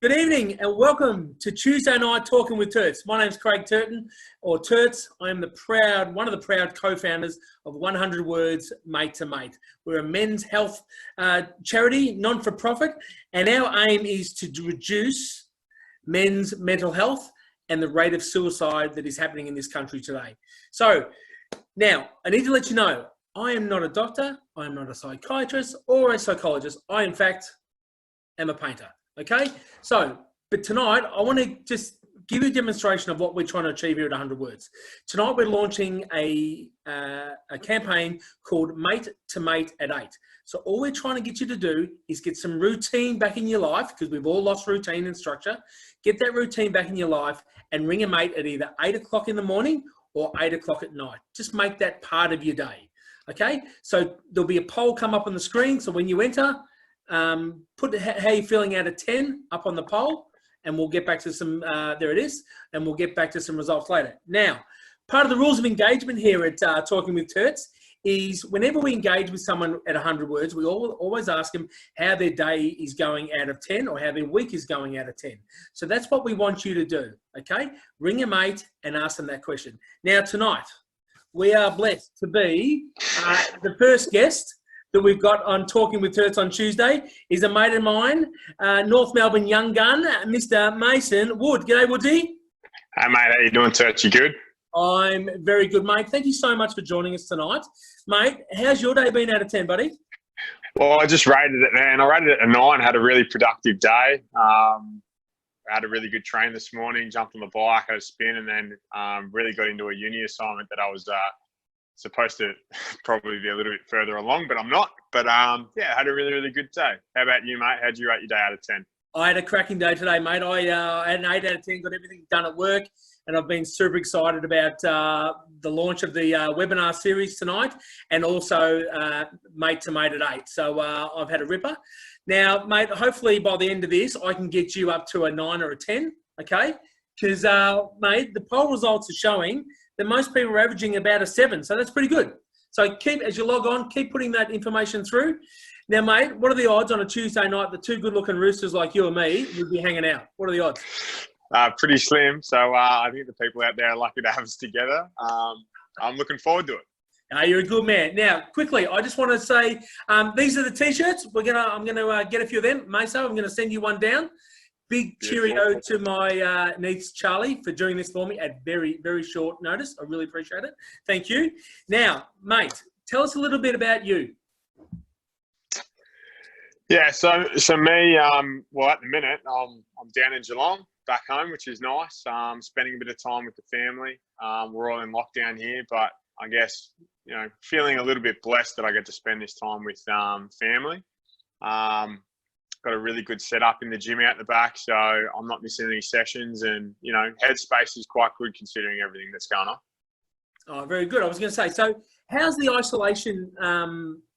Good evening and welcome to Tuesday Night Talking with Turts. My name's Craig Turton, or Turts. I am one of the proud co-founders of 100 Words Mate to Mate. We're a men's health charity, non-for-profit, and our aim is to reduce men's mental health and the rate of suicide that is happening in this country today. So now I need to let you know, I am not a doctor, I am not a psychiatrist or a psychologist. I, in fact, am a painter. Okay, so, but tonight I want to just give you a demonstration of what we're trying to achieve here at 100 Words. Tonight we're launching a campaign called Mate to Mate at 8. So all we're trying to get you to do is get some routine back in your life, because we've all lost routine and structure. Get that routine back in your life and ring a mate at either 8 o'clock in the morning or 8 o'clock at night. Just make that part of your day. Okay, so there'll be a poll come up on the screen. So when you enter, put how you're feeling out of 10 up on the poll, and we'll get back to some, there it is, and we'll get back to some results later. Now, part of the rules of engagement here at Talking with Turts is whenever we engage with someone at 100 Words, we always ask them how their day is going out of 10 or how their week is going out of 10. So that's what we want you to do, okay? Ring a mate and ask them that question. Now, tonight, we are blessed to be the first guest that we've got on Talking with Turts on Tuesday is a mate of mine, North Melbourne young gun, Mr. Mason Wood. G'day, Woodsy. Hey, mate. How you doing, Turts? You good? I'm very good, mate. Thank you so much for joining us tonight. Mate, how's your day been out of 10, buddy? Well, I just rated it, man. I rated it a 9, had a really productive day. I had a really good train this morning, jumped on the bike, had a spin, and then really got into a uni assignment that I was supposed to probably be a little bit further along, but I'm not. But yeah, had a really, really good day. How about you, mate? How'd you rate your day out of 10? I had a cracking day today, mate. I had an 8 out of 10, got everything done at work, and I've been super excited about the launch of the webinar series tonight, and also Mate to Mate at 8. So I've had a ripper. Now, mate, hopefully by the end of this, I can get you up to a 9 or a 10, okay? Because, mate, the poll results are showing that most people are averaging about a 7. So that's pretty good. So as you log on, keep putting that information through. Now, mate, what are the odds on a Tuesday night that two good-looking roosters like you and me would be hanging out? What are the odds? Pretty slim. So I think the people out there are lucky to have us together. I'm looking forward to it. You're a good man. Now, quickly, I just want to say these are the T-shirts. I'm gonna get a few of them. Mesa, I'm going to send you one down. Big cheerio to my niece, Charlie, for doing this for me at very, very short notice. I really appreciate it. Thank you. Now, mate, tell us a little bit about you. Yeah, so me, well, at the minute, I'm down in Geelong, back home, which is nice. Spending a bit of time with the family. We're all in lockdown here, but I guess, you know, feeling a little bit blessed that I get to spend this time with family. Got a really good setup in the gym out the back, so I'm not missing any sessions, and, you know, headspace is quite good considering everything that's going on. Oh, very good. I was going to say, so how's the isolation,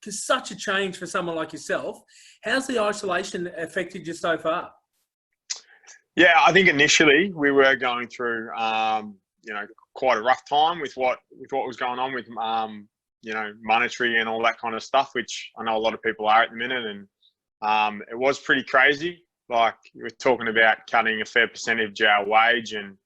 because such a change for someone like yourself, how's the isolation affected you so far? Yeah, I think initially we were going through, you know, quite a rough time with what was going on with, you know, monetary and all that kind of stuff, which I know a lot of people are at the minute, and it was pretty crazy. Like, we're talking about cutting a fair percentage of our wage, and,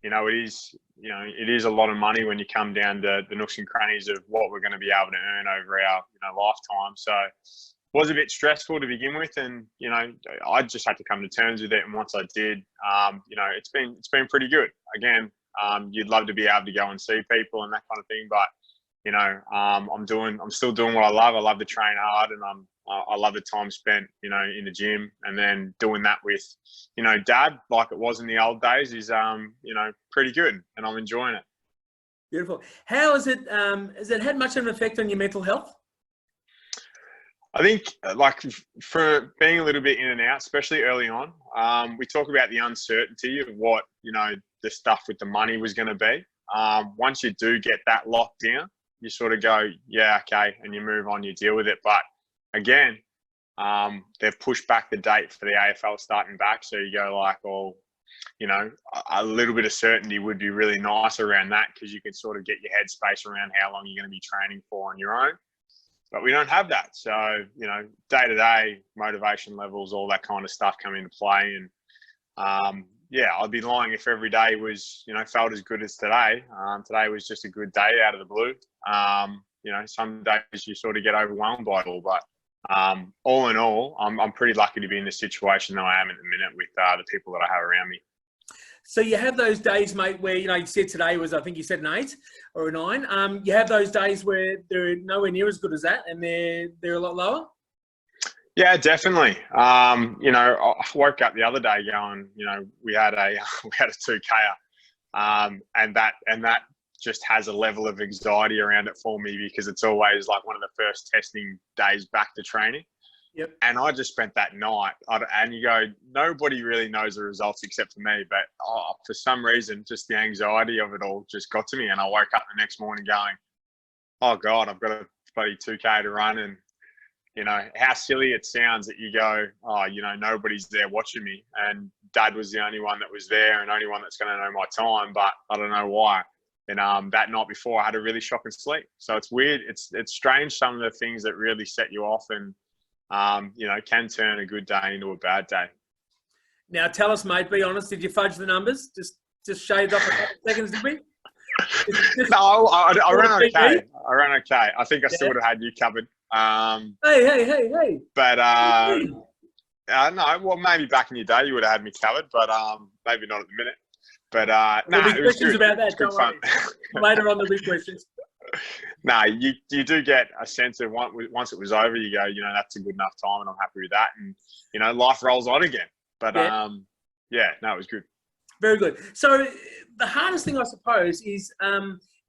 you know, it is a lot of money when you come down to the nooks and crannies of what we're going to be able to earn over our, you know, lifetime. So it was a bit stressful to begin with, and, you know, I just had to come to terms with it. And once I did, you know, it's been pretty good. Again, you'd love to be able to go and see people and that kind of thing, but, you know, I'm still doing what I love. I love to train hard, and I love the time spent, you know, in the gym, and then doing that with, you know, Dad, like it was in the old days, is, you know, pretty good, and I'm enjoying it. Beautiful. How is it, has it had much of an effect on your mental health? I think, like, for being a little bit in and out, especially early on, we talk about the uncertainty of what, you know, the stuff with the money was going to be. Once you do get that locked down, you sort of go, yeah, okay, and you move on, you deal with it. But again, they've pushed back the date for the AFL starting back. So you go like, oh, you know, a little bit of certainty would be really nice around that, because you can sort of get your headspace around how long you're going to be training for on your own. But we don't have that. So, you know, day to day motivation levels, all that kind of stuff come into play. And yeah, I'd be lying if every day was, felt as good as today. Today was just a good day out of the blue. Some days you sort of get overwhelmed by it all, but all in all, I'm pretty lucky to be in the situation that I am at the minute with the people that I have around me. So you have those days, mate, where, you said today was, I think you said an 8 or a 9. You have those days where they're nowhere near as good as that and they're a lot lower? Yeah, definitely. I woke up the other day going, we had a 2K, and that just has a level of anxiety around it for me because it's always like one of the first testing days back to training. Yep. And I just spent that night, and you go, nobody really knows the results except for me. But for some reason, just the anxiety of it all just got to me. And I woke up the next morning going, oh God, I've got a bloody 2K to run. And, how silly it sounds that you go, oh, nobody's there watching me. And Dad was the only one that was there and only one that's going to know my time. But I don't know why. And that night before, I had a really shocking sleep. So it's weird. It's strange, some of the things that really set you off and, can turn a good day into a bad day. Now, tell us, mate, be honest, did you fudge the numbers? Just shaved off a couple of seconds, did we? No, I ran okay. I ran okay. I think I still would have had you covered. Hey. But, no, well, maybe back in your day you would have had me covered, but maybe not at the minute. But, there'll be questions good. about that, don't worry. Later on, there'll be questions. No, you do get a sense of once it was over, you go, that's a good enough time and I'm happy with that. And, life rolls on again. But, it was good. Very good. So the hardest thing, I suppose, is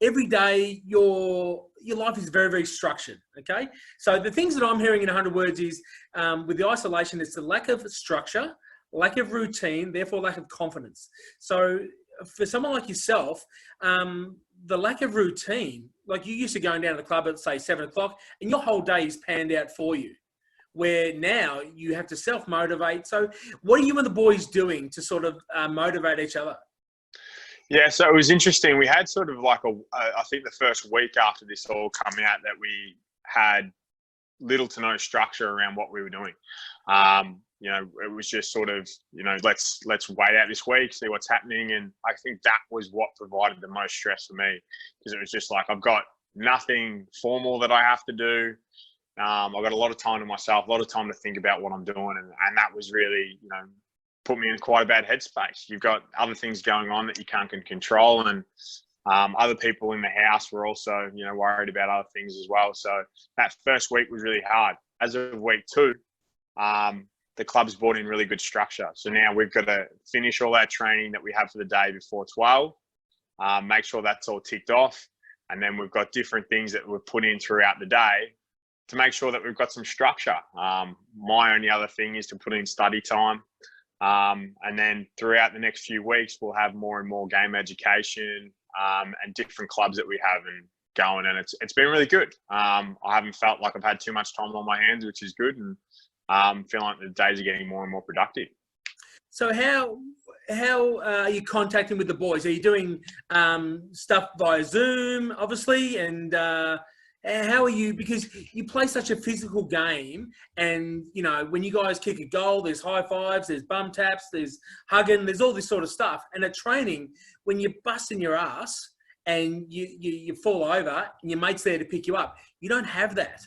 every day your life is very, very structured, okay? So the things that I'm hearing in 100 words is with the isolation, it's the lack of structure, lack of routine, therefore lack of confidence. So for someone like yourself, the lack of routine, like you used to going down to the club at, say, 7 o'clock, and your whole day is panned out for you, where now you have to self-motivate. So what are you and the boys doing to sort of motivate each other? Yeah, so it was interesting. We had sort of like I think the first week after this all come out that we had little to no structure around what we were doing. It was just sort of, let's wait out this week, see what's happening. And I think that was what provided the most stress for me because it was just like, I've got nothing formal that I have to do. I've got a lot of time to myself, a lot of time to think about what I'm doing. And that was really, put me in quite a bad headspace. You've got other things going on that you can't control. And other people in the house were also, worried about other things as well. So that first week was really hard. As of week 2, the club's brought in really good structure. So now we've got to finish all our training that we have for the day before 12, make sure that's all ticked off. And then we've got different things that we've put in throughout the day to make sure that we've got some structure. My only other thing is to put in study time. And then throughout the next few weeks, we'll have more and more game education and different clubs that we have and going. And it's been really good. I haven't felt like I've had too much time on my hands, which is good. And feeling like the days are getting more and more productive. So how are you contacting with the boys? Are you doing stuff via Zoom, obviously? And how are you, because you play such a physical game and, when you guys kick a goal, there's high fives, there's bum taps, there's hugging, there's all this sort of stuff. And at training, when you're busting your ass and you fall over and your mate's there to pick you up, you don't have that.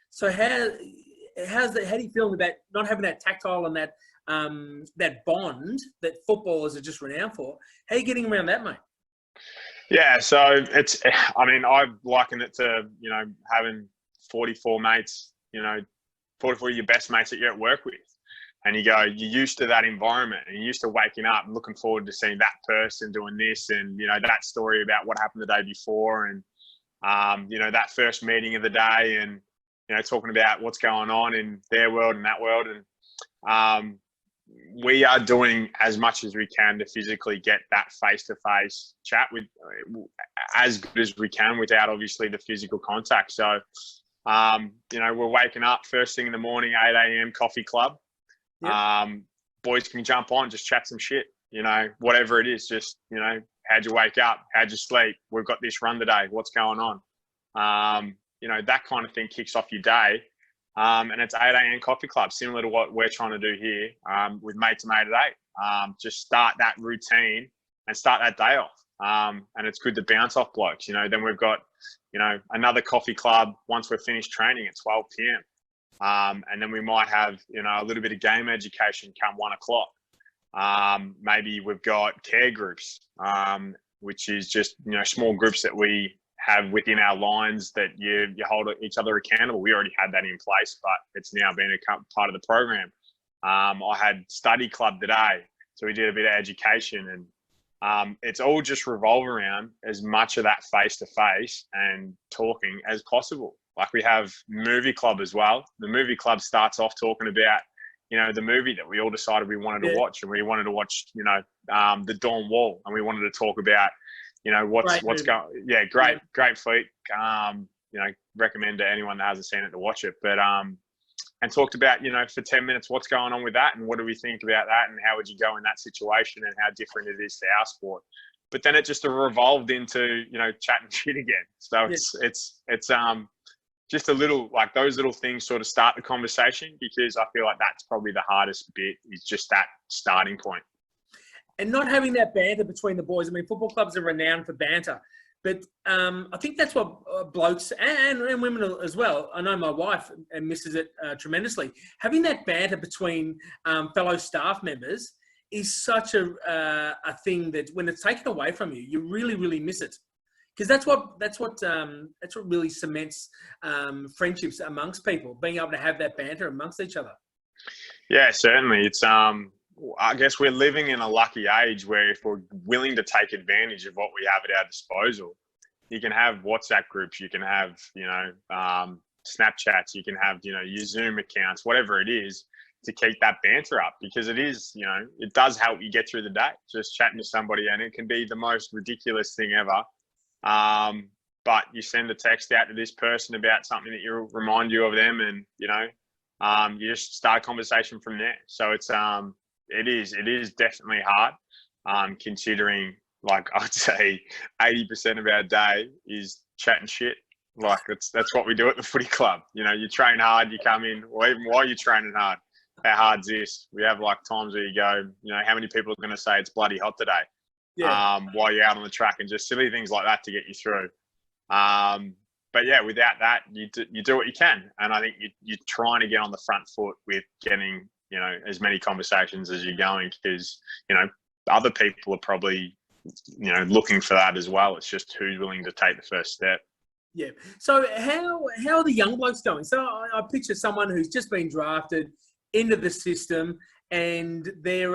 So how do you feel about not having that tactile and that bond that footballers are just renowned for? How are you getting around that, mate? Yeah, so I liken it to, having 44 mates, 44 of your best mates that you're at work with. And you're used to that environment and you're used to waking up and looking forward to seeing that person doing this and, that story about what happened the day before and, that first meeting of the day and, talking about what's going on in their world and that world. And we are doing as much as we can to physically get that face-to-face chat with as good as we can without obviously the physical contact. So, we're waking up first thing in the morning, 8 a.m. coffee club. Yep. Boys can jump on, just chat some shit, whatever it is, just, how'd you wake up? How'd you sleep? We've got this run today. What's going on? That kind of thing kicks off your day. And it's 8 a.m. coffee club, similar to what we're trying to do here with Mate to Mate at 8. Just start that routine and start that day off. And it's good to bounce off blokes. Then we've got, another coffee club once we're finished training at 12 p.m. And then we might have, a little bit of game education come 1 o'clock. Maybe we've got care groups, which is just, small groups that we have within our lines that you hold each other accountable. We already had that in place, but it's now been a part of the program. I had study club today, so we did a bit of education, and it's all just revolve around as much of that face-to-face and talking as possible. Like we have movie club as well. The movie club starts off talking about, the movie that we all decided we wanted to watch, and we wanted to watch, The Dawn Wall, and we wanted to talk about, what's going. Yeah, great fleet. Recommend to anyone that hasn't seen it to watch it. But and talked about, for 10 minutes, what's going on with that, and what do we think about that, and how would you go in that situation, and how different it is to our sport. But then it just revolved into, chatting shit again. So it's just a little, like those little things sort of start the conversation, because I feel like that's probably the hardest bit, is just that starting point. And not having that banter between the boys. I mean, football clubs are renowned for banter, but I think that's what blokes and women as well. I know my wife misses it tremendously. Having that banter between fellow staff members is such a thing that when it's taken away from you, you really, really miss it. Because that's what really cements friendships amongst people, being able to have that banter amongst each other. Yeah, certainly. It's I guess we're living in a lucky age where if we're willing to take advantage of what we have at our disposal, you can have WhatsApp groups, you can have, Snapchats, you can have, your Zoom accounts, whatever it is, to keep that banter up, because it is, it does help you get through the day, just chatting to somebody, and it can be the most ridiculous thing ever. But you send a text out to this person about something that will remind you of them, and, you just start a conversation from there. So it's, it is definitely hard, considering, like, I'd say 80% of our day is chatting shit. Like that's what we do at the footy club. You train hard, you come in, or even while you're training hard, how hard's this? We have like times where you go, how many people are going to say it's bloody hot today? Yeah. While you're out on the track, and just silly things like that to get you through. But yeah, without that, you do what you can. And I think you're trying to get on the front foot with getting, as many conversations as you're going, because, other people are probably, looking for that as well. It's just who's willing to take the first step. Yeah. So how are the young blokes going? So I picture someone who's just been drafted into the system, and they're,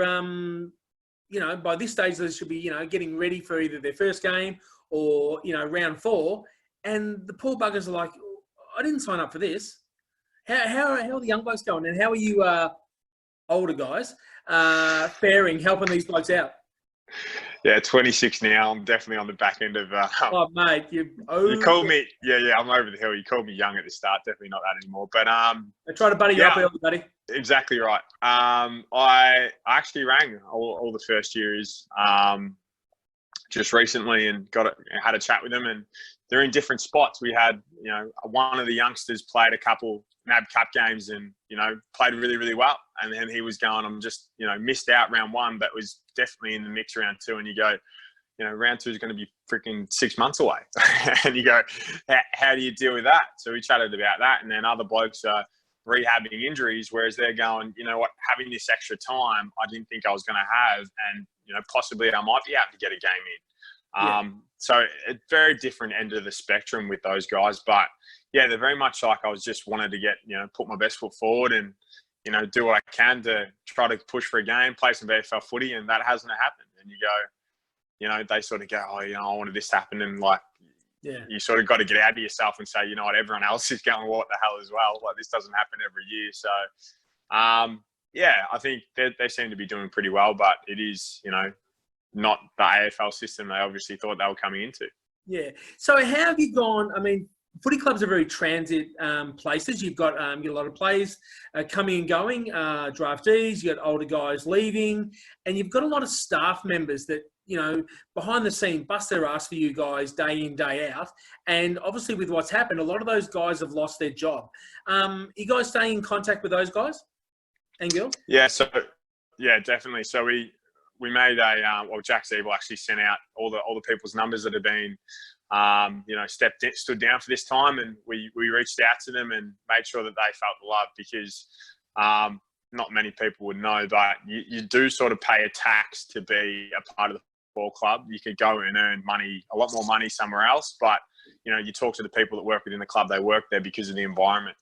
by this stage they should be, getting ready for either their first game or, round 4. And the poor buggers are like, I didn't sign up for this. How are the young blokes going? And how are you older guys faring, helping these blokes out? Yeah, 26 now. I'm definitely on the back end of. Oh, mate, you called me. Yeah, I'm over the hill. You called me young at the start. Definitely not that anymore. But I try to buddy you up early, buddy. Exactly right. I actually rang all the first years just recently, and had a chat with them, and they're in different spots. We had, one of the youngsters played a couple NAB Cup games and, played really, really well. And then he was going, I'm just, missed out round 1, but was definitely in the mix round 2. And you go, round 2 is going to be freaking 6 months away. And you go, how do you deal with that? So we chatted about that. And then other blokes are rehabbing injuries, whereas they're going, having this extra time, I didn't think I was going to have. And, possibly I might be able to get a game in. So a very different end of the spectrum with those guys. But yeah, they're very much like, I was just wanted to get, put my best foot forward and, do what I can to try to push for a game, play some VFL footy, and that hasn't happened. And you go, they sort of go, oh, I wanted this to happen. And like, you sort of got to get out of yourself and say, everyone else is going, what the hell as well? Like, this doesn't happen every year. So, I think they seem to be doing pretty well, but it is, not the AFL system they obviously thought they were coming into. Yeah. So how have you gone? I mean, footy clubs are very transit places. You've got you get a lot of players coming and going, draftees. You got older guys leaving, and you've got a lot of staff members that, you know, behind the scene bust their ass for you guys day in, day out. And obviously, with what's happened, a lot of those guys have lost their job. You guys staying in contact with those guys and girls? Yeah. So yeah, definitely. So we made a Jack Zeeble actually sent out all the people's numbers that have been you know, stood down for this time, and we reached out to them and made sure that they felt the love, because not many people would know, but you do sort of pay a tax to be a part of the football club. You could go and earn money, a lot more money somewhere else, but you know, you talk to the people that work within the club, they work there because of the environment,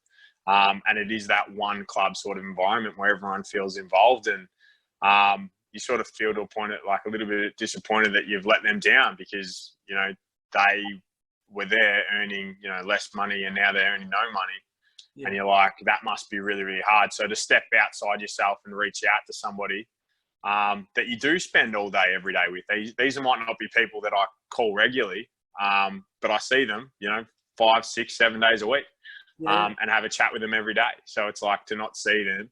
and it is that one club sort of environment where everyone feels involved, and you sort of feel to a point like a little bit disappointed that you've let them down, because you know, they were there earning, you know, less money, and now they're earning no money. Yeah. And you're like, that must be really, really hard. So to step outside yourself and reach out to somebody that you do spend all day, every day with. These might not be people that I call regularly, but I see them, you know, 5, 6, 7 days a week, and have a chat with them every day. So it's like, to not see them,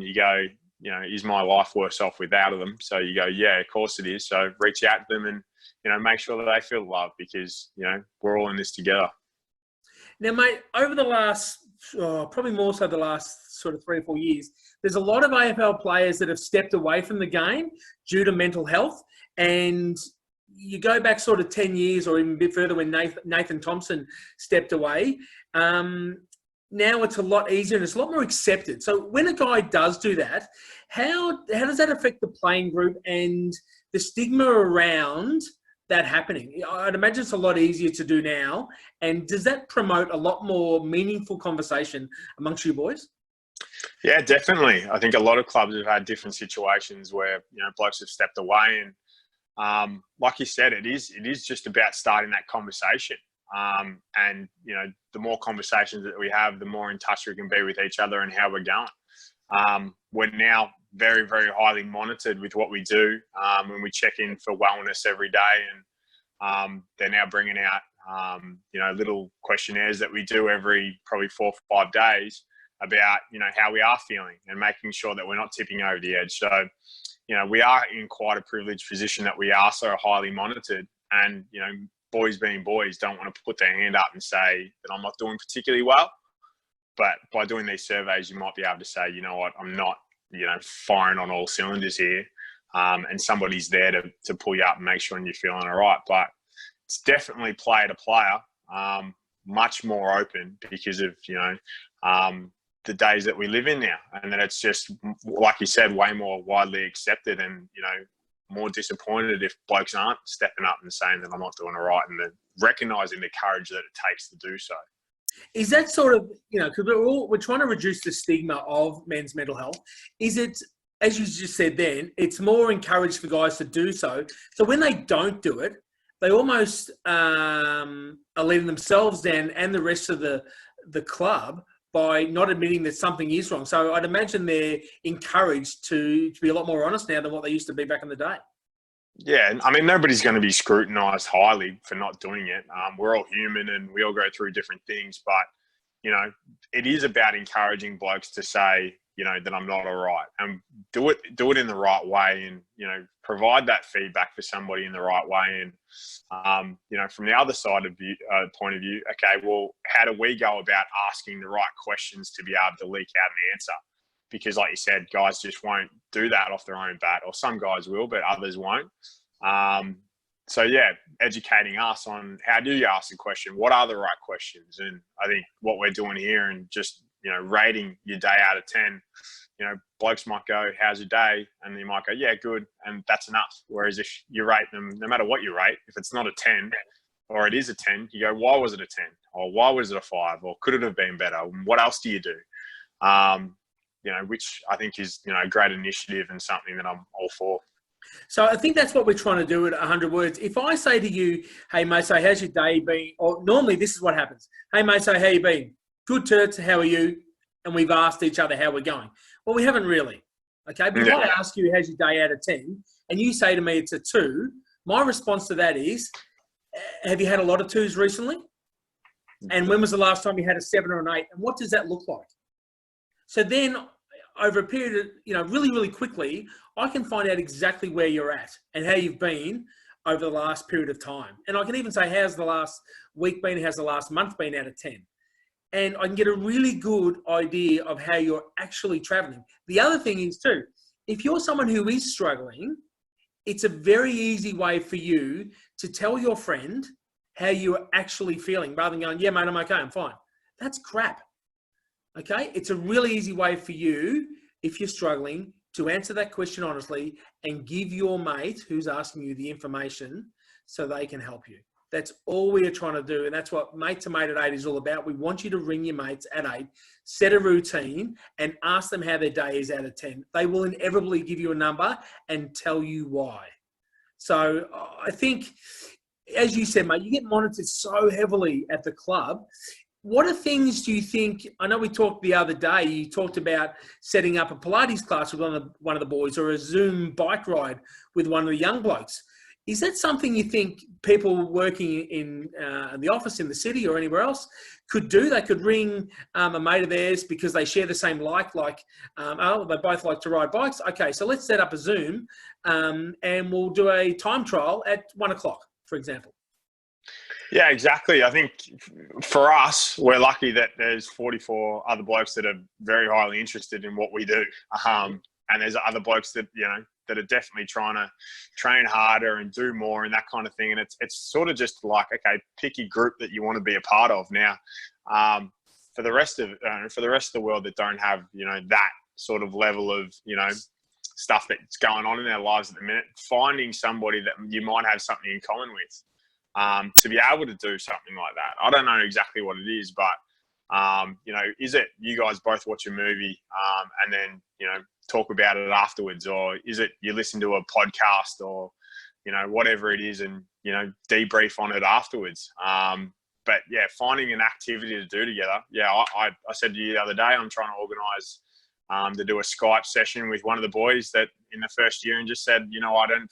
you go, you know, is my life worse off without them? So you go, yeah, of course it is. So reach out to them and, you know, make sure that they feel loved, because, you know, we're all in this together. Now, mate, over the last, probably more so the last sort of 3 or 4 years, there's a lot of AFL players that have stepped away from the game due to mental health. And you go back sort of 10 years or even a bit further when Nathan Thompson stepped away. Now it's a lot easier and it's a lot more accepted. So when a guy does do that, how does that affect the playing group and the stigma around that happening? I'd imagine it's a lot easier to do now. And does that promote a lot more meaningful conversation amongst you boys? Yeah, definitely. I think a lot of clubs have had different situations where, you know, blokes have stepped away, and like you said, it is just about starting that conversation. And, you know, the more conversations that we have, the more in touch we can be with each other and how we're going. We're now very, very highly monitored with what we do. When we check in for wellness every day, and they're now bringing out, you know, little questionnaires that we do every probably 4 or 5 days about, you know, how we are feeling and making sure that we're not tipping over the edge. So, you know, we are in quite a privileged position that we are so highly monitored, and, you know, boys being boys don't want to put their hand up and say that I'm not doing particularly well. But by doing these surveys, you might be able to say, you know what, I'm not, you know, firing on all cylinders here. And somebody's there to pull you up and make sure you're feeling all right. But it's definitely player to player, much more open because of, you know, the days that we live in now. And then it's just, like you said, way more widely accepted, and, you know, more disappointed if blokes aren't stepping up and saying that I'm not doing all right, and then recognising the courage that it takes to do so. Is that sort of, you know, because we're trying to reduce the stigma of men's mental health. Is it, as you just said then, it's more encouraged for guys to do so. So when they don't do it, they almost are letting themselves down and the rest of the club by not admitting that something is wrong. So I'd imagine they're encouraged to be a lot more honest now than what they used to be back in the day. Yeah, I mean, nobody's going to be scrutinised highly for not doing it. We're all human and we all go through different things. But, you know, it is about encouraging blokes to say, you know, that I'm not all right, and do it in the right way, and, you know, provide that feedback for somebody in the right way. And, you know, from the other side of point of view, okay, well, how do we go about asking the right questions to be able to leak out an answer? Because like you said, guys just won't do that off their own bat, or some guys will, but others won't. So yeah, educating us on how do you ask a question? What are the right questions? And I think what we're doing here, and just, you know, rating your day out of 10, you know, blokes might go, how's your day? And you might go, yeah, good. And that's enough. Whereas if you rate them, no matter what you rate, if it's not a 10 or it is a 10, you go, why was it a 10? Or why was it a 5? Or could it have been better? What else do you do? You know, which I think is, you know, a great initiative and something that I'm all for. So I think that's what we're trying to do at 100 Words. If I say to you, hey, mate, so how's your day been? Or normally this is what happens. Hey, mate, so how you been? Good, Turts, how are you? And we've asked each other how we're going. Well, we haven't really. Okay, but if I ask you, how's your day out of 10? And you say to me it's a 2, my response to that is, have you had a lot of 2s recently? And when was the last time you had a 7 or an 8? And what does that look like? So then over a period of, really, really quickly, I can find out exactly where you're at and how you've been over the last period of time. And I can even say, how's the last week been? How's the last month been out of 10? And I can get a really good idea of how you're actually traveling. The other thing is too, if you're someone who is struggling, it's a very easy way for you to tell your friend how you're actually feeling rather than going, yeah, mate, I'm okay, I'm fine. That's crap. Okay? It's a really easy way for you, if you're struggling, to answer that question honestly and give your mate who's asking you the information so they can help you. That's all we are trying to do. And that's what Mate to Mate at 8 is all about. We want you to ring your mates at 8, set a routine and ask them how their day is out of 10. They will inevitably give you a number and tell you why. So I think, as you said, mate, you get monitored so heavily at the club. What are things do you think, I know we talked the other day, you talked about setting up a Pilates class with one of the boys or a Zoom bike ride with one of the young blokes. Is that something you think people working in the office in the city or anywhere else could do? They could ring a mate of theirs because they share the same they both like to ride bikes. Okay, so let's set up a Zoom and we'll do a time trial at 1 o'clock, for example. Yeah, exactly. I think for us, we're lucky that there's 44 other blokes that are very highly interested in what we do. And there's other blokes that, that are definitely trying to train harder and do more and that kind of thing. And it's sort of just like, okay, pick a group that you want to be a part of. Now, for the rest of the world that don't have, that sort of level of, stuff that's going on in their lives at the minute, finding somebody that you might have something in common with. To be able to do something like that. I don't know exactly what it is, but, is it you guys both watch a movie and then, talk about it afterwards? Or is it you listen to a podcast or, whatever it is and, debrief on it afterwards? But, yeah, finding an activity to do together. Yeah, I said to you the other day, I'm trying to organise to do a Skype session with one of the boys that in the first year and just said, I don't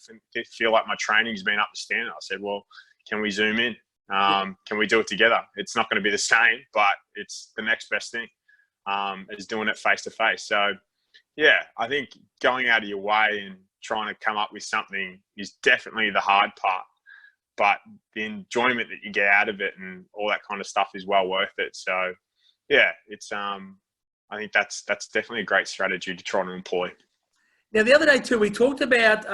feel like my training's been up to standard. I said, well, can we Zoom in? Can we do it together? It's not going to be the same, but it's the next best thing is doing it face to face. So, yeah, I think going out of your way and trying to come up with something is definitely the hard part, but the enjoyment that you get out of it and all that kind of stuff is well worth it. So, yeah, it's I think that's definitely a great strategy to try to employ. Now, the other day too, we talked about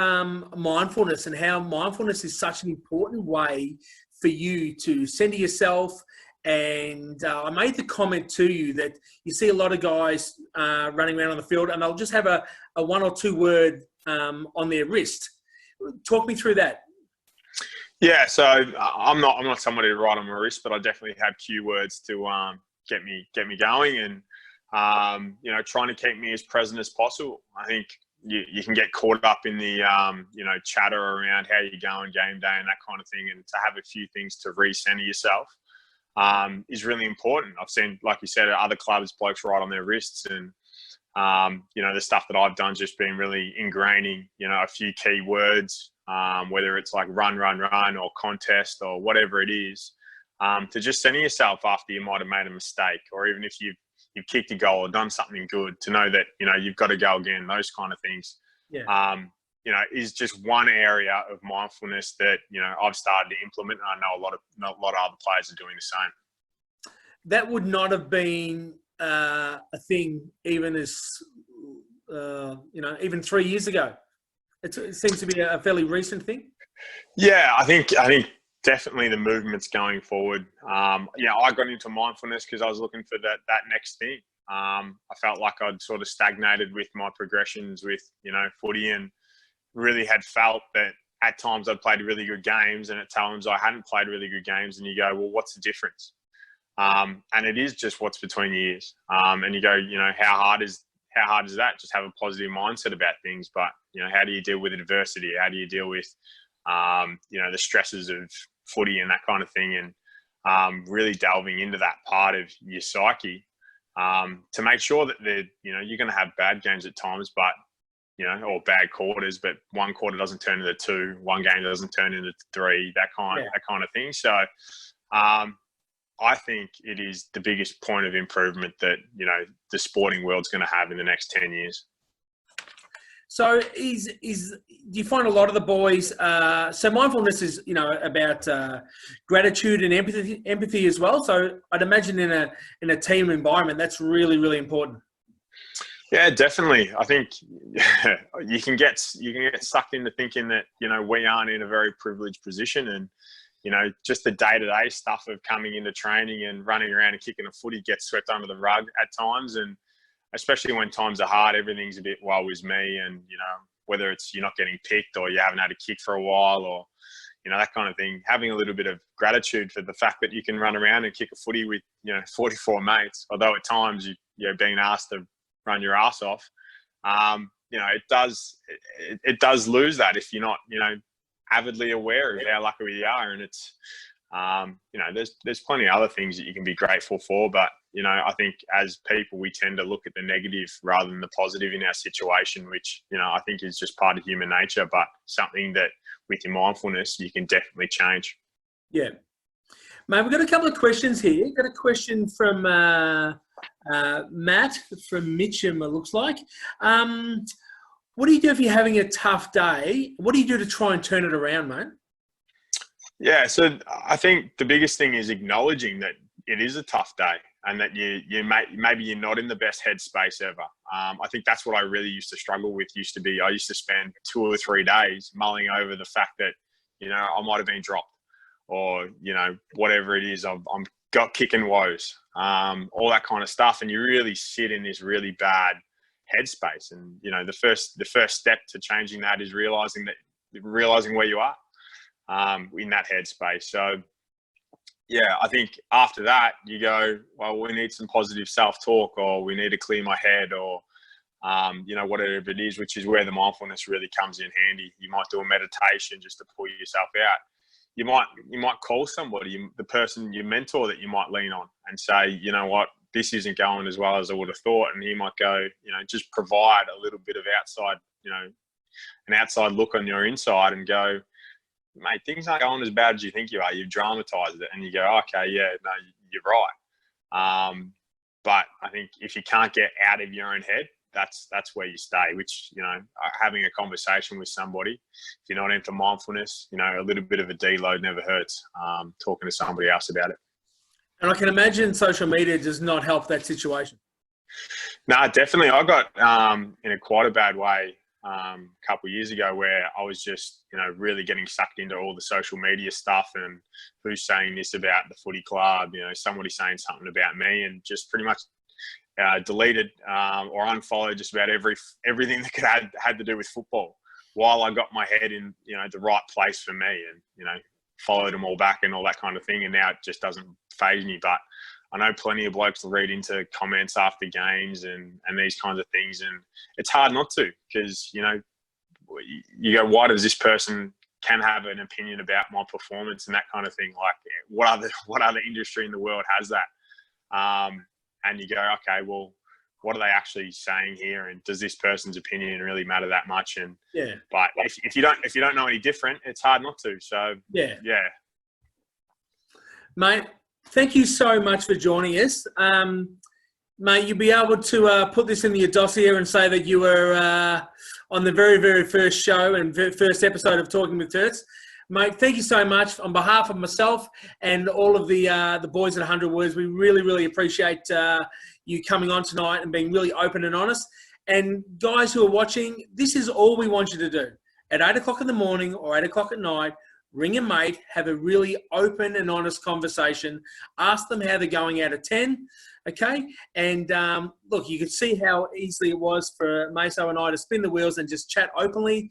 mindfulness and how mindfulness is such an important way for you to center yourself. And I made the comment to you that you see a lot of guys running around on the field and they'll just have a 1 or 2 word on their wrist. Talk me through that. Yeah, so I'm not somebody to write on my wrist, but I definitely have cue words to get me going and trying to keep me as present as possible. I think you can get caught up in the, chatter around how you're going game day and that kind of thing. And to have a few things to recenter yourself is really important. I've seen, like you said, at other clubs, blokes write on their wrists and, the stuff that I've done just been really ingraining, a few key words, whether it's like run or contest or whatever it is, to just center yourself after you might have made a mistake, or even if you've kicked a goal or done something good, to know that, you've got to go again, those kind of things, is just one area of mindfulness that, I've started to implement. And I know a lot of other players are doing the same. That would not have been a thing even even 3 years ago. It seems to be a fairly recent thing. Yeah, I think definitely the movement's going forward. I got into mindfulness because I was looking for that next thing. I felt like I'd sort of stagnated with my progressions with, footy, and really had felt that at times I'd played really good games and at times I hadn't played really good games. And you go, well, what's the difference? And it is just what's between your ears. And you go, how hard is that? Just have a positive mindset about things. But, how do you deal with adversity? How do you deal with, the stresses of footy and that kind of thing? And really delving into that part of your psyche to make sure that you're going to have bad games at times, but, or bad quarters, but one quarter doesn't turn into 2, one game doesn't turn into 3, that kind of thing. So I think it is the biggest point of improvement that, you know, the sporting world's going to have in the next 10 years. So do you find a lot of the boys, so mindfulness is, you know, about gratitude and empathy as well. So I'd imagine in a team environment, that's really, really important. Yeah, definitely. I think you can get sucked into thinking that, you know, we aren't in a very privileged position, and, you know, just the day-to-day stuff of coming into training and running around and kicking a footy gets swept under the rug at times. And especially when times are hard, everything's a bit woe is me. And, you know, whether it's you're not getting picked or you haven't had a kick for a while, or, you know, that kind of thing, having a little bit of gratitude for the fact that you can run around and kick a footy with, you know, 44 mates, although at times you're being asked to run your ass off, you know, it does lose that if you're not, you know, avidly aware of how lucky we are. And it's, you know, there's plenty of other things that you can be grateful for, but, you know, I think as people, we tend to look at the negative rather than the positive in our situation, which, you know, I think is just part of human nature, but something that with your mindfulness, you can definitely change. Yeah. Mate, we've got a couple of questions here. Got a question from Matt from Mitcham, it looks like. What do you do if you're having a tough day? What do you do to try and turn it around, mate? Yeah, so I think the biggest thing is acknowledging that it is a tough day and that maybe you're not in the best headspace ever. I think that's what I really used to struggle with. I used to spend 2 or 3 days mulling over the fact that, you know, I might have been dropped, or, you know, whatever it is, I'm got kicking woes, all that kind of stuff. And you really sit in this really bad headspace. And, you know, the first step to changing that is realizing where you are in that headspace. So, yeah, I think after that you go, well, we need some positive self-talk, or we need to clear my head, or, you know, whatever it is, which is where the mindfulness really comes in handy. You might do a meditation just to pull yourself out. You might call somebody, the person, your mentor, that you might lean on and say, you know what, this isn't going as well as I would have thought. And he might go, you know, just provide a little bit of outside, you know, an outside look on your inside and go, mate, things aren't going as bad as you think you are. You've dramatized it. And you go, okay, yeah, no, you're right. But I think if you can't get out of your own head, that's where you stay, which, you know, having a conversation with somebody, if you're not into mindfulness, you know, a little bit of a deload never hurts, talking to somebody else about it. And I can imagine social media does not help that situation. No, definitely. I got in quite a bad way a couple of years ago, where I was just, you know, really getting sucked into all the social media stuff and who's saying this about the footy club, you know, somebody saying something about me, and just pretty much deleted or unfollowed just about everything that had to do with football, while I got my head in, you know, the right place for me, and, you know, followed them all back and all that kind of thing. And now it just doesn't faze me. But I know plenty of blokes read into comments after games and these kinds of things, and it's hard not to, because, you know, you go, why does this person can have an opinion about my performance and that kind of thing? Like, what other industry in the world has that? And you go, okay, well, what are they actually saying here? And does this person's opinion really matter that much? And yeah, but if you don't know any different, it's hard not to. So yeah, mate, thank you so much for joining us. Mate, you'll be able to put this in your dossier and say that you were on the very, very first show and first episode of Talking with Turts. Mate, thank you so much. On behalf of myself and all of the boys at 100 Words, we really, really appreciate you coming on tonight and being really open and honest. And guys who are watching, this is all we want you to do. At 8 o'clock in the morning or 8 o'clock at night, ring a mate, have a really open and honest conversation. Ask them how they're going out of 10, okay? And look, you can see how easily it was for Meso and I to spin the wheels and just chat openly.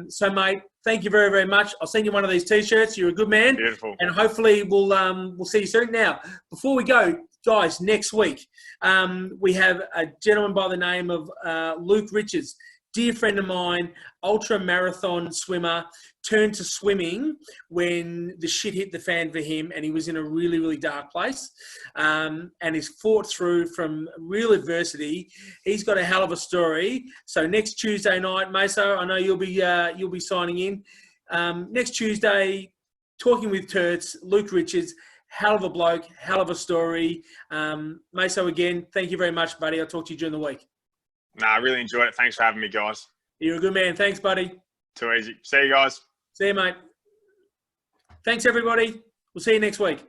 So, mate, thank you very, very much. I'll send you one of these T-shirts. You're a good man. Beautiful. And hopefully we'll see you soon. Now, before we go, guys, next week we have a gentleman by the name of Luke Richards, dear friend of mine, ultra marathon swimmer, turned to swimming when the shit hit the fan for him and he was in a really, really dark place, and he's fought through from real adversity. He's got a hell of a story. So next Tuesday night, Meso, I know you'll be signing in. Next Tuesday, Talking with Turts, Luke Richards. hell of a bloke, hell of a story. Meso, again, thank you very much, buddy. I'll talk to you during the week. No, I really enjoyed it. Thanks for having me, guys. You're a good man. Thanks, buddy. Too easy. See you guys. See you, mate. Thanks, everybody. We'll see you next week.